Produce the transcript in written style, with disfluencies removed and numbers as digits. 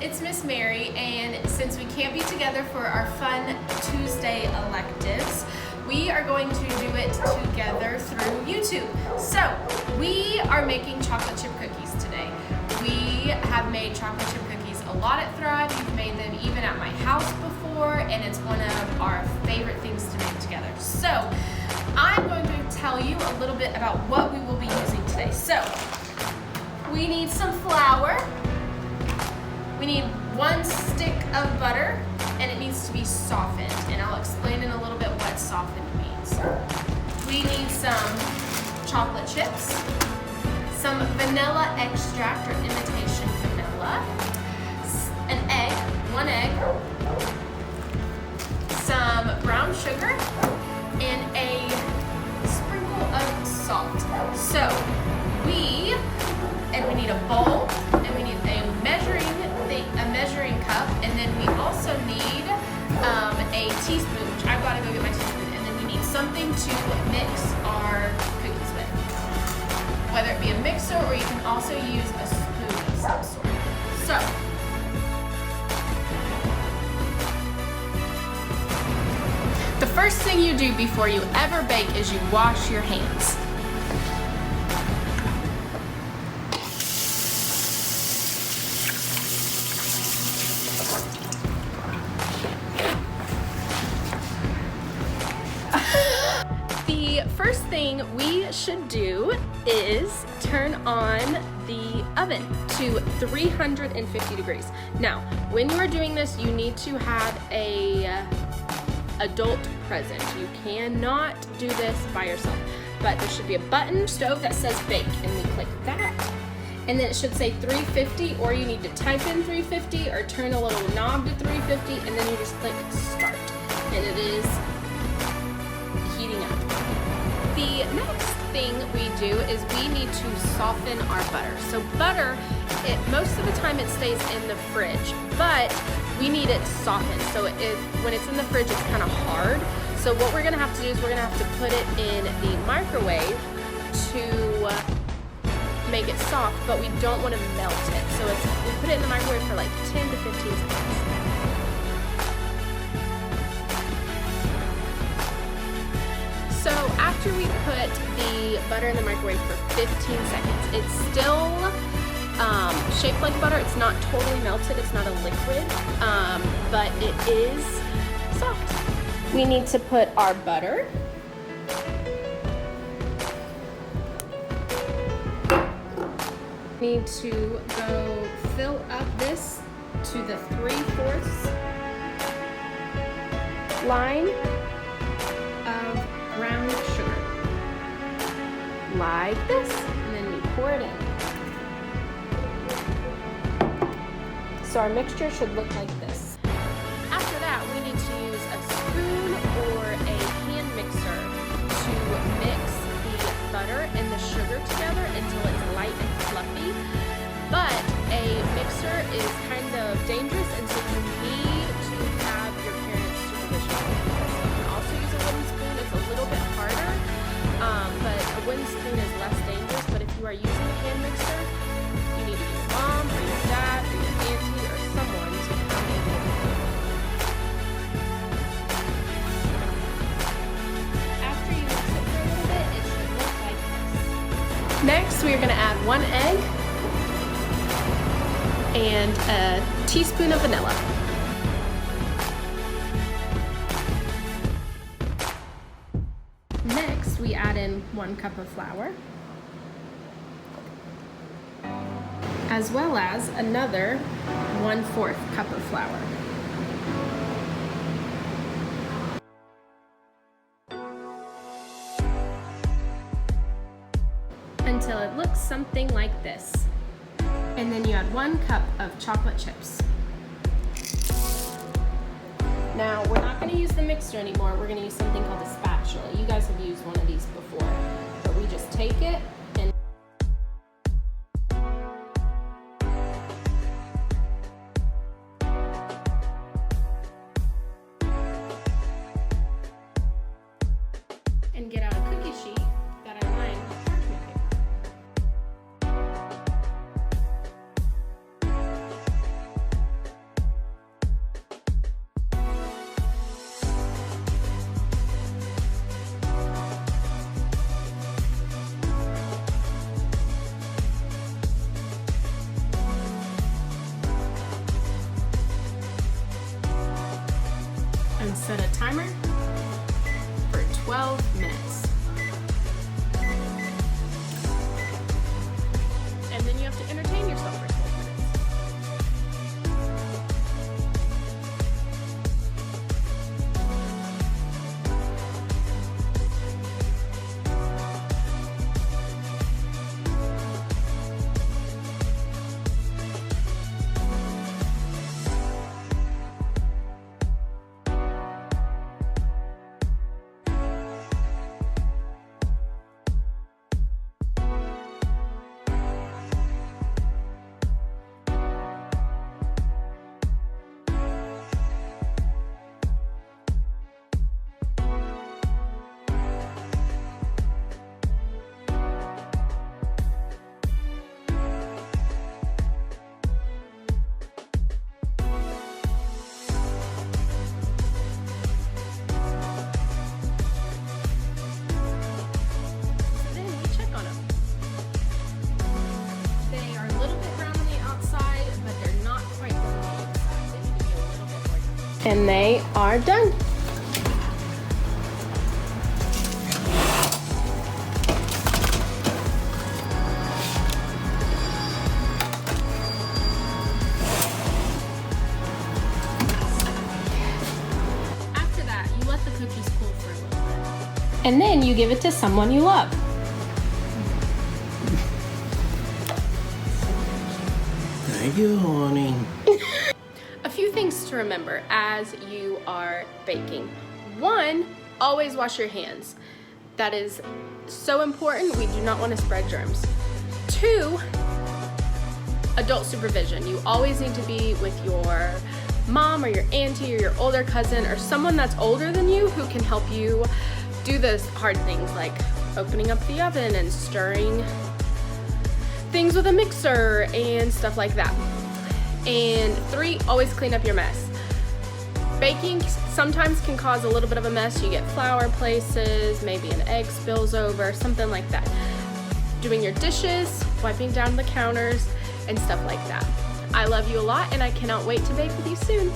it's Miss Mary, and since we can't be together for our fun Tuesday electives, we are going to do it together through YouTube. So, we are making chocolate chip cookies today. We have made chocolate chip cookies a lot at Thrive. We've made them even at my house before, and it's one of our favorite things to make together. So, I'm going to tell you a little bit about what we will be using today. So, we need some flour. We need 1 stick of butter, and it needs to be softened, and I'll explain in a little bit what softened means. We need some chocolate chips, some vanilla extract or imitation vanilla, an egg, 1 egg, some brown sugar, and a sprinkle of salt. So we need a bowl, and we need a measuring cup, and then we also need a teaspoon, which I've got to go get my teaspoon, and then we need something to mix our cookies with. Whether it be a mixer, or you can also use a spoon of some sort. So, the first thing you do before you ever bake is you wash your hands. The first thing we should do is turn on the oven to 350 degrees. Now, when you are doing this, you need to have a adult present. You cannot do this by yourself, but there should be a button stove that says bake, and we click that, and then it should say 350, or you need to type in 350 or turn a little knob to 350, and then you just click start, and it is heating up. The next thing we do is we need to soften our butter. So butter, most of the time it stays in the fridge, but we need it softened. So when it's in the fridge, it's kind of hard. So what we're gonna have to do is we're gonna have to put it in the microwave to make it soft, but we don't want to melt it. So we put it in the microwave for like 10 to 15 seconds. So after we put the butter in the microwave for 15 seconds, it's still shaped like butter. It's not totally melted, it's not a liquid, but it is soft. We need to put our butter. We need to go fill up this to the 3/4 line of brown sugar, like this, and then we pour it in. So our mixture should look like this. After that, we need to use a spoon or a hand mixer to mix the butter and the sugar together until it's light and fluffy. But a mixer is kind of dangerous, and so you need to have your parents' supervision. You can also use a wooden spoon. It's a little bit harder, but a wooden spoon is less dangerous. But if you are using a hand mixer, you need to get your mom or your dad or your auntie or someone to come in and help you. After you mix it for a little bit, it should look like this. Next, we are going to add 1 egg and a teaspoon of vanilla. Next, we add in 1 cup of flour, as well as another 1/4 cup of flour. Until it looks something like this. And then you add 1 cup of chocolate chips. Now, we're not going to use the mixer anymore. We're going to use something called a spatula. You guys have used one of these before. But we just take it and get out a cookie sheet that I lined with parchment paper. and set a timer for 12 minutes. And then you have to entertain yourself for 12 minutes. And they are done. After that, you let the cookies cool for a little bit. And then you give it to someone you love. Thank you, honey. A few things to remember as you are baking. One, always wash your hands. That is so important. We do not want to spread germs. Two, adult supervision. You always need to be with your mom or your auntie or your older cousin or someone that's older than you who can help you do those hard things like opening up the oven and stirring things with a mixer and stuff like that. And three, always clean up your mess. Baking sometimes can cause a little bit of a mess. You get flour places, maybe an egg spills over, something like that. Doing your dishes, wiping down the counters, and stuff like that. I love you a lot, and I cannot wait to bake with you soon.